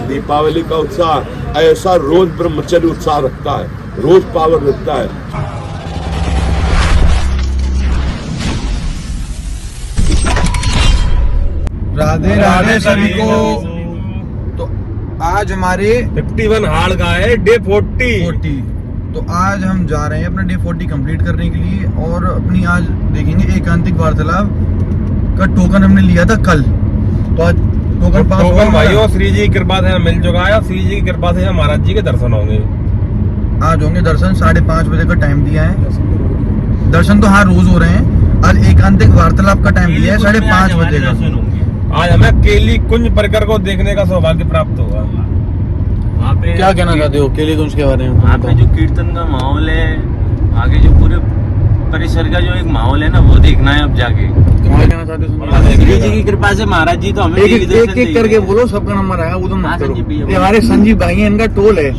दीपावली का उत्साह ऐसा रोज ब्रह्मचर्य उत्साह रखता है, रोज पावर रखता है। राधे राधे सभी को। तो आज हमारे 51 हाड़ का है डे 40। तो आज हम जा रहे हैं अपना डे 40 कंप्लीट करने के लिए और अपनी आज देखेंगे एकांतिक वार्तालाप का टोकन हमने लिया था कल। तो आज टोकन पास टोकन भाइयों श्री जी की कृपा से मिल चुका है। श्री जी की कृपा से महाराज जी के दर्शन होंगे। आज होंगे दर्शन। 5:30 बजे का टाइम दिया है। दर्शन तो हाँ रोज हो रहे हैं। आज एकांतिक वार्तालाप का टाइम दिया है 5:30 बजे का। आज हमें केली कुंज परिकर को देखने का सौभाग्य प्राप्त होगा। वहाँ पे क्या कहना चाहते हो केली कुंज के बारे में? वहाँ पे जो कीर्तन का माहौल है, आगे जो पूरे परिसर का जो एक माहौल है ना, वो देखना है अब जाके। क्या कहना चाहते हो? श्री जी की कृपा से महाराज जी तो हमें एक करके बोलो, सबका नंबर आया वो तो मत करो। ये हमारे संजीव भाई हैं, इनका टोल है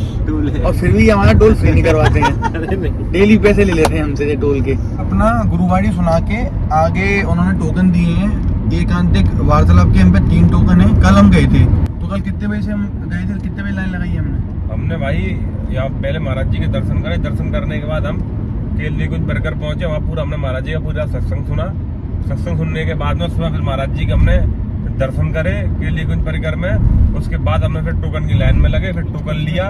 और फिर भी हमारा टोल फ्री नहीं करवाते हैं। डेली पैसे ले लेते हैं हमसे टोल के। अपना गुरुवाणी सुना के आगे उन्होंने टोकन दिए हैं। एकांतिक वार्तालाप के हम पे 3 टोकन है। कल हम गए थे तो कल कितने बजे से हम गए थे? कितने बजे लाइन लगाई हमने भाई यहाँ पहले महाराज जी के दर्शन करे। दर्शन करने के बाद हम केली कुंज परिकर पहुंचे। वहाँ पूरा हमने महाराज जी का पूरा सत्संग सुना। सत्संग सुनने के बाद में उसमें फिर महाराज जी के हमने दर्शन करे केली कुंज परिकर में। उसके बाद हमने फिर टोकन की लाइन में लगे, फिर टोकन लिया।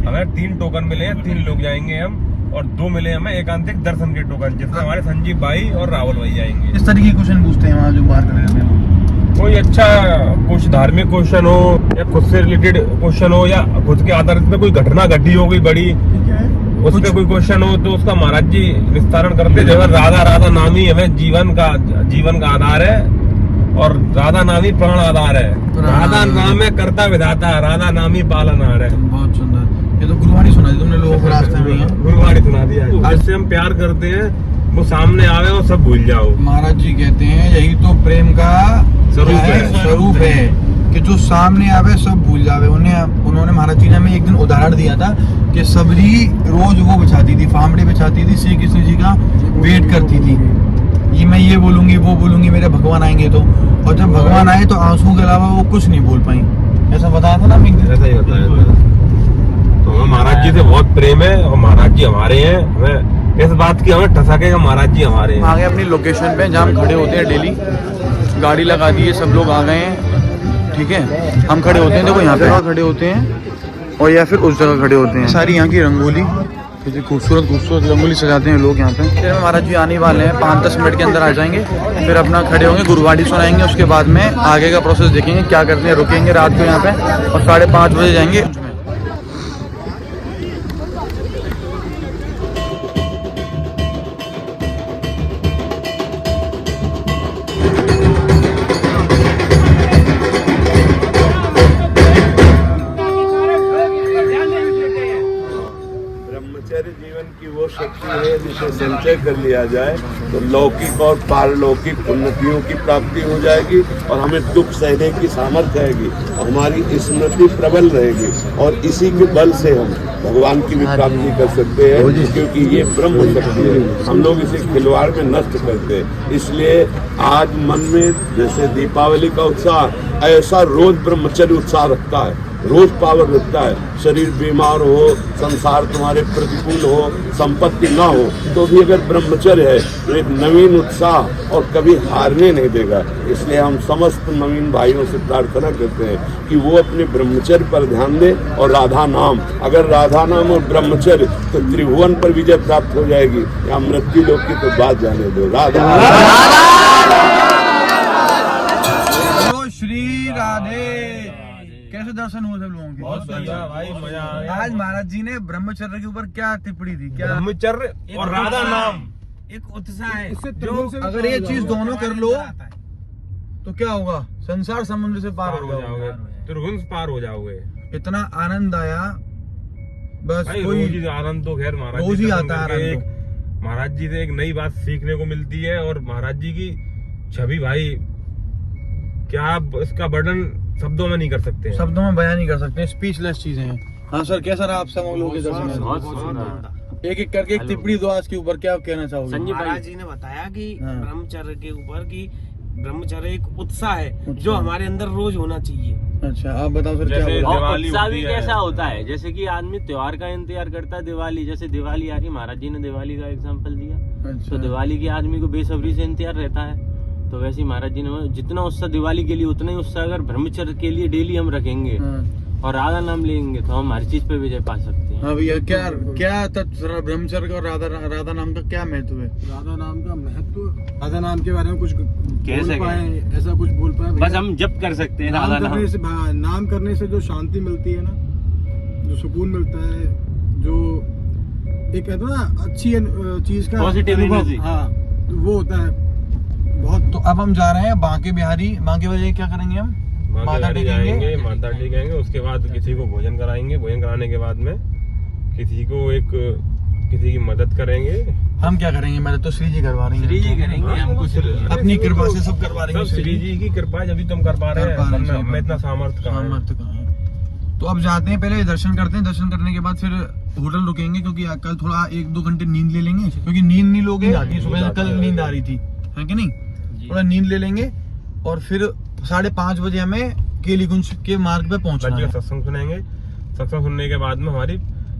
हमें 3 टोकन मिले हैं, 3 लोग जाएंगे हम और 2 मिले हमें एकांतिक दर्शन के टोकन, जिसमें हमारे संजीव भाई और राहुल भाई जाएंगे। इस तरीके के क्वेश्चन पूछते हैं वहाँ जो बात कर रहे हैं। कोई अच्छा कुछ धार्मिक क्वेश्चन हो या खुद से रिलेटेड क्वेश्चन हो या खुद के आधारित पे कोई घटना घटी हो गई बड़ी, उस पे कोई क्वेश्चन हो तो उसका महाराज जी विस्तारण करते। जो राधा नाम ही हमें जीवन का आधार है और राधा नाम ही प्राण आधार है। राधा नाम है कर्ता विधाता, राधा नाम ही पालनहार है। बहुत सुंदर। ये तो गुरुवाणी सुना दी तुमने लोगों को रास्ते में। गुरुवाणी सुना दिया। आज से हम प्यार करते हैं, वो सामने आवे और सब भूल जाओ। महाराज जी कहते हैं यही तो प्रेम का स्वरूप है कि जो सामने आवे सब भूल जावे। उन्होंने महाराज जी ने हमें एक दिन उदाहरण दिया था कि सबरी रोज वो बिछाती थी, फामड़े बिछाती थी, श्री कृष्ण जी का वेट करती थी। ये मैं ये बोलूंगी वो बोलूंगी, मेरे भगवान आएंगे तो। और जब भगवान आए तो आंसू के अलावा वो कुछ नहीं बोल पाई। ऐसा बताया था ना? ऐसा ही बताया था। तो हमें महाराज जी से बहुत प्रेम है और महाराज जी हमारे हैं। हमें इस बात की हमें ठसकेगा महाराज जी हमारे हैं। आगे अपनी लोकेशन पे जहाँ हम खड़े होते हैं डेली, गाड़ी लगा दी है, सब लोग आ गए हैं। ठीक है, हम खड़े होते हैं, देखो यहाँ पे खड़े होते हैं और या फिर उस जगह खड़े होते हैं। सारी यहाँ की रंगोली, खूबसूरत रंगोली सजाते हैं लोग यहाँ पे। फिर महाराज जी आने वाले हैं, 5-10 मिनट के अंदर आ जाएंगे। फिर अपना खड़े होंगे, गुरुवाणी सुनाएंगे। उसके बाद में आगे का प्रोसेस देखेंगे क्या करते हैं। रुकेंगे रात को यहाँ पे और 5:30 बजे जाएंगे। जीवन की वो शक्ति है जिसे संचय कर लिया जाए तो लौकिक और पारलौकिक उन्नतियों की प्राप्ति हो जाएगी और हमें दुख सहने की सामर्थ्य आएगी और हमारी स्मृति प्रबल रहेगी और इसी के बल से हम भगवान की भी प्राप्ति कर सकते हैं, क्योंकि ये ब्रह्म शक्ति है। हम लोग इसे खिलवाड़ में नष्ट करते हैं। इसलिए आज मन में जैसे दीपावली का उत्साह ऐसा रोज ब्रह्मचर्य उत्साह रखता है, रोज पावर रखता है। शरीर बीमार हो, संसार तुम्हारे प्रतिकूल हो, संपत्ति ना हो, तो भी अगर ब्रह्मचर्य है तो एक नवीन उत्साह और कभी हारने नहीं देगा। इसलिए हम समस्त नवीन भाइयों से प्रार्थना करते हैं कि वो अपने ब्रह्मचर्य पर ध्यान दें और राधा नाम, अगर राधा नाम और ब्रह्मचर्य तो त्रिभुवन पर विजय प्राप्त हो जाएगी। या मृत्यु लोक की तो बात जाने दो। राधा श्री राधे। कैसे दर्शन हुए सब लोगों के? बहुत बढ़िया भाई, मजा आ गया। आज महाराज जी ने ब्रह्मचर्य के ऊपर क्या टिप्पणी दी? क्या ब्रह्मचर्य और राधा नाम एक उत्साह है जो अगर ये चीज दोनों कर लो तो क्या होगा? संसार समुद्र से पार हो जाओगे, त्रिभुवन पार हो जाओगे। इतना आनंद आया बस। कोई रोज आनंद तो खैर महाराज रोज ही आता है। महाराज जी से एक नई बात सीखने को मिलती है और महाराज जी की छवि भाई क्या आप इसका वर्णन शब्दों में नहीं कर सकते, शब्दों में बयान नहीं कर सकते, स्पीचलेस चीजें हैं। हाँ सर, कैसा रहा आप सब लोगों के दर्शन? एक एक करके एक टिप्पणी दो आज के ऊपर, क्या कहना चाहोगे? संजय महाराज जी ने बताया कि ब्रह्मचर्य के ऊपर कि ब्रह्मचर्य एक उत्साह है जो हमारे अंदर रोज होना चाहिए। अच्छा आप बताओ सर क्या जैसे बोला? और दिवाली उत्साह होती भी है। कैसा होता है, जैसे कि आदमी त्योहार का इंतजार करता है, दिवाली जैसे दिवाली आ रही, महाराज जी ने दिवाली का एग्जांपल दिया, अच्छा तो दिवाली के आदमी को बेसब्री से इंतजार रहता है। तो वैसे ही महाराज जी ने जितना उत्साह दिवाली के लिए उतना ही उत्साह अगर ब्रह्मचर्य के लिए डेली हम रखेंगे हाँ। और राधा नाम लेंगे तो हम हर चीज पे विजय पा सकते हैं। हाँ भैया क्या क्या तत्व ब्रह्मचर्य और राधा नाम का क्या महत्व है? राधा नाम का महत्व, राधा नाम के बारे में कुछ कैसे बोल पाए, ऐसा कुछ बोल पाए बस हम जप कर सकते हैं राधा नाम। नाम करने से जो शांति मिलती है ना, जो सुकून मिलता है, जो एक कहते हैं ना अच्छी चीज का Positive अनुभव, energy। हाँ तो वो होता है बहुत। तो अब हम जा रहे हैं बांके बिहारी। बांके बिहारी क्या करेंगे हम? माता जाएंगे, माता टेकेंगे, उसके बाद किसी को भोजन कराएंगे, भोजन कराने के बाद में किसी की मदद करेंगे। हम क्या करेंगे? मेरे तो श्री जी करवा रही हैं। श्री जी करेंगे, हमको अपनी कृपा से सब करवा रही सब हैं श्री जी की कृपा है, जब भी तुम कर पा रहे हैं, वरना हमें इतना सामर्थ्य कहाँ है। सामर्थ्य कहाँ है? तो अब जाते हैं, पहले दर्शन करते हैं, दर्शन करने के बाद फिर होटल रुकेंगे, क्योंकि कल थोड़ा 1-2 घंटे नींद ले लेंगे, क्योंकि नींद नहीं लोगे आती। सुबह से कल नींद आ रही थी, है कि नहीं? थोड़ा नींद ले लेंगे और फिर 5:30 बजे हमें केलीकुंज के मार्ग पे पहुंचना है। सत्संग सुनेंगे, सत्संग सुनने के बाद में हमारी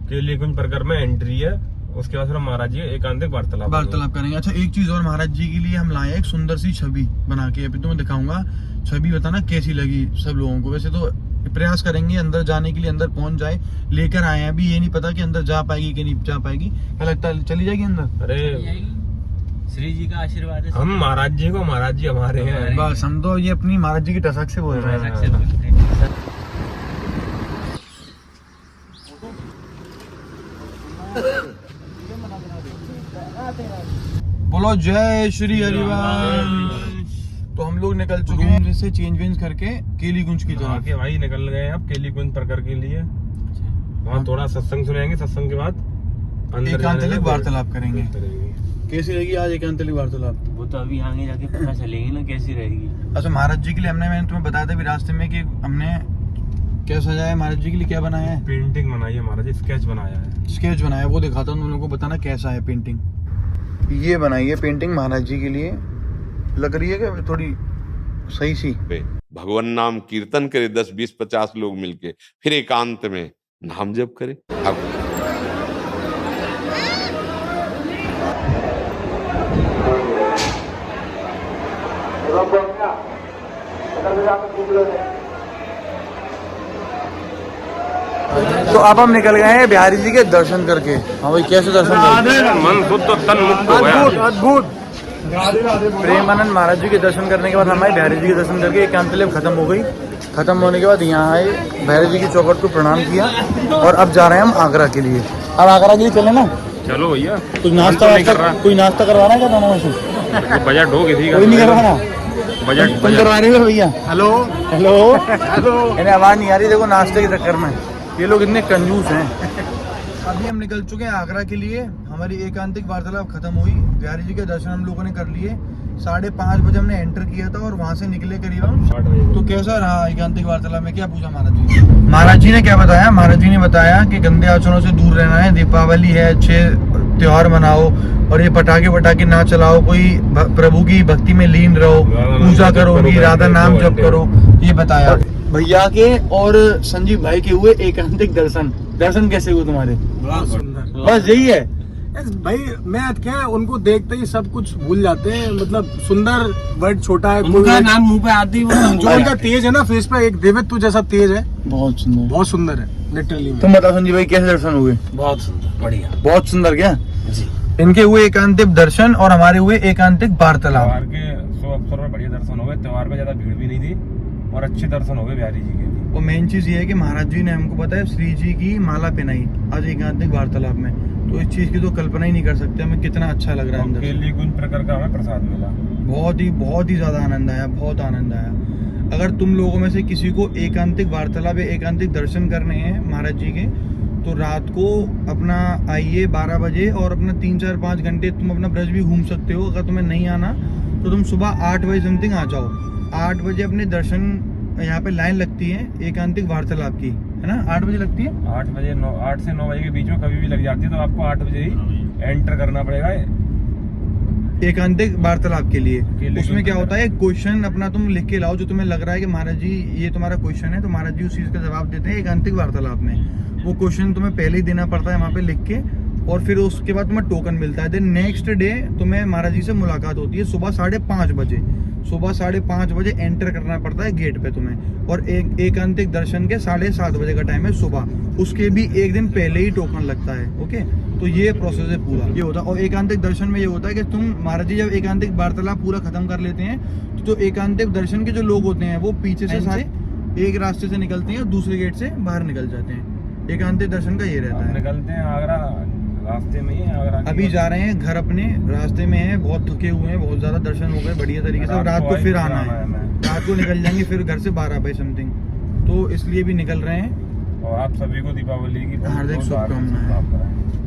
केलीकुंज परिक्रमा में एंट्री है। उसके बाद फिर हम महाराज जी एकांतिक वार्तालाप करेंगे। अच्छा एक चीज और, महाराज जी के लिए हम लाए एक सुंदर सी छवि बना के, अभी तुम्हें दिखाऊंगा। छवि बताना कैसी लगी सब लोगों को। वैसे तो प्रयास करेंगे अंदर जाने के लिए, अंदर पहुंच जाए। लेकर आए हैं, अभी ये नहीं पता कि अंदर जा पाएगी कि नहीं जा पाएगी। क्या लगता है चली जाएगी अंदर? अरे श्री जी का आशीर्वाद है। हम महाराज जी को, महाराज जी हमारे हैं। बस हम तो ये अपनी महाराज जी की टसक से बोल रहे हैं। बोलो जय श्री हरिवंश। तो हम लोग निकल चुके हैं जैसे चेंज करके केलीकुंज की तरफ। के भाई निकल गए हैं अब केलीकुंज परिक्रमा के लिए। वहाँ थोड़ा सत्संग सुनेंगे, सत्संग के बाद अंदर एकांतलिक वार्तालाप करेंगे। कैसी रहेगी आज एकांतलिक वार्तालाप? वो तो अभी आगे जाके पता चलेगी ना कैसी रहेगी। अच्छा महाराज जी के लिए मैंने तुम्हें बताया था भी रास्ते में कि हमने क्या सजाया है, महाराज जी के लिए क्या बनाया है? पेंटिंग बनाई है महाराज, स्केच बनाया है। स्केच बनाया, वो दिखाता हूँ तुम लोगों को, बताना कैसा है पेंटिंग। ये बनाई है पेंटिंग महाराज जी के लिए। लग रही है कि थोड़ी सही सी। भगवान नाम कीर्तन करे 10, 20, 50 लोग मिलके, फिर एकांत में नाम जप करे। अब तो अब हम निकल गए हैं बिहारी जी के दर्शन करके। हाँ भाई कैसे दर्शन करके? मन शुद्ध और तन मुक्त हो गया। अद्भुत। प्रेमानंद महाराज जी के दर्शन करने के बाद हमारे बिहारी जी के दर्शन करके एकांतलिक खत्म हो गई। खत्म होने के बाद यहाँ आए, बिहारी जी की चौखट को प्रणाम किया और अब जा रहे हैं हम आगरा के लिए। अब आगरा के लिए चले ना? चलो भैया, कोई नाश्ता करवाना है क्या दोनों में से? बजट हो किसी का? कोई नहीं करवाना? बजट तुम करवा रहे हो भैया? हेलो हेलो इन्हें आवाज नहीं आ रही, देखो नाश्ते के चक्कर में ये लोग इतने कंजूस हैं। अभी हम निकल चुके हैं आगरा के लिए। हमारी एकांतिक वार्तालाप खत्म हुई, बिहारी जी के दर्शन हम लोगों ने कर लिए। 5:30 बजे हमने एंटर किया था और वहाँ से निकले करीब हम। 8 बजे। तो कैसा रहा एकांतिक वार्तालाप में? क्या पूछा महाराज जी? महाराज जी ने क्या बताया? महाराज जी ने बताया कि गंदे आचरणों से दूर रहना है, दीपावली है, अच्छे त्योहार मनाओ और ये पटाखे ना चलाओ, कोई प्रभु की भक्ति में लीन रहो, पूजा करो, उनकी राधा नाम जप करो, ये बताया। भैया के और संजीव भाई के हुए एकांतिक दर्शन कैसे हुए तुम्हारे? बहुत सुंदर। बस यही है भाई, मैं क्या उनको देखते ही सब कुछ भूल जाते हैं। मतलब सुंदर वर्ड छोटा है, उनका नाम मुंह पे आती है, जो उनका तेज है ना फेस पे, एक देवत्व जैसा तेज है। बहुत सुंदर, बहुत सुंदर है लिटरली। तुम बताओ संजीव भाई कैसे दर्शन हुए? बहुत सुंदर, बढ़िया बहुत सुंदर। क्या जी? इनके हुए एकांतिक दर्शन और हमारे हुए एकांतिक वार्तालाप। त्योहार के शुभ अवसर पर बढ़िया दर्शन हो गए। त्योहार पे ज्यादा भीड़ भी नहीं थी और अच्छे दर्शन हो गए बिहारी जी के भी। और मेन चीज ये है कि महाराज जी ने हमको पता है श्री जी की माला पहनाई आज एकांतिक वार्तालाप में, तो इस चीज की तो कल्पना ही नहीं कर सकते हमें कितना अच्छा लग रहा है अंदर से। केलीकुंज परिक्रमा का हमें प्रसाद मिला, बहुत ही ज्यादा आनंद आया, बहुत आनंद आया। अगर तुम लोगों में से किसी को एकांतिक वार्तालाप या एकांतिक दर्शन करने हैं महाराज जी के, तो रात को अपना आइए 12 बजे और अपना 3, 4, 5 घंटे तुम अपना ब्रज भी घूम सकते हो। अगर तुम्हें नहीं आना तो तुम सुबह 8 बजे समथिंग आ जाओ। 8 बजे अपने दर्शन, यहाँ पे लाइन लगती है एकांतिक वार्तालाप की, है ना? 8 बजे लगती है। 8 से 9 बजे के बीच में कभी भी लग जाती है, तो आपको 8 बजे ही एंटर करना पड़ेगा एकांतिक वार्तालाप के लिए। केले उसमें के क्या ऊपर। होता है, एक क्वेश्चन अपना तुम लिख के लाओ जो तुम्हें लग रहा है कि महाराज जी ये तुम्हारा क्वेश्चन है, तो महाराज जी उस चीज का जवाब देते हैं एकांतिक वार्तालाप में। वो क्वेश्चन तुम्हें पहले ही देना पड़ता है वहाँ पे लिख के, और फिर उसके बाद तुम्हें टोकन मिलता है। देन नेक्स्ट डे तुम्हें महाराज जी से मुलाकात होती है सुबह 5:30 बजे। सुबह 5:30 बजे एंटर करना पड़ता है गेट पे तुम्हें, और एकांतिक दर्शन के 7:30 बजे का टाइम है सुबह, उसके भी एक दिन पहले ही टोकन लगता है। ओके, तो ये प्रोसेस है पूरा, ये होता है। और एकांतिक दर्शन में ये होता है कि तुम महाराज जी जब एकांतिक वार्तालाप पूरा खत्म कर लेते हैं, तो जो एकांतिक दर्शन के जो लोग होते हैं वो पीछे से सारे एक रास्ते से निकलते हैं और दूसरे गेट से बाहर निकल जाते हैं। एकांतिक दर्शन का ये रहता हम है। निकलते हैं आगरा, रास्ते में ही है आगरा की। अभी जा रहे हैं घर अपने, रास्ते में हैं, बहुत थके हुए हैं, बहुत ज्यादा दर्शन हो गए बढ़िया तरीके से। और रात को फिर आना है, रात को निकल जाएंगे फिर घर से 12 बजे समथिंग, तो इसलिए भी निकल रहे हैं। और आप सभी को दीपावली की बहुत हार्दिक बहुत शुभकामनाएं। शुभकामनाएं।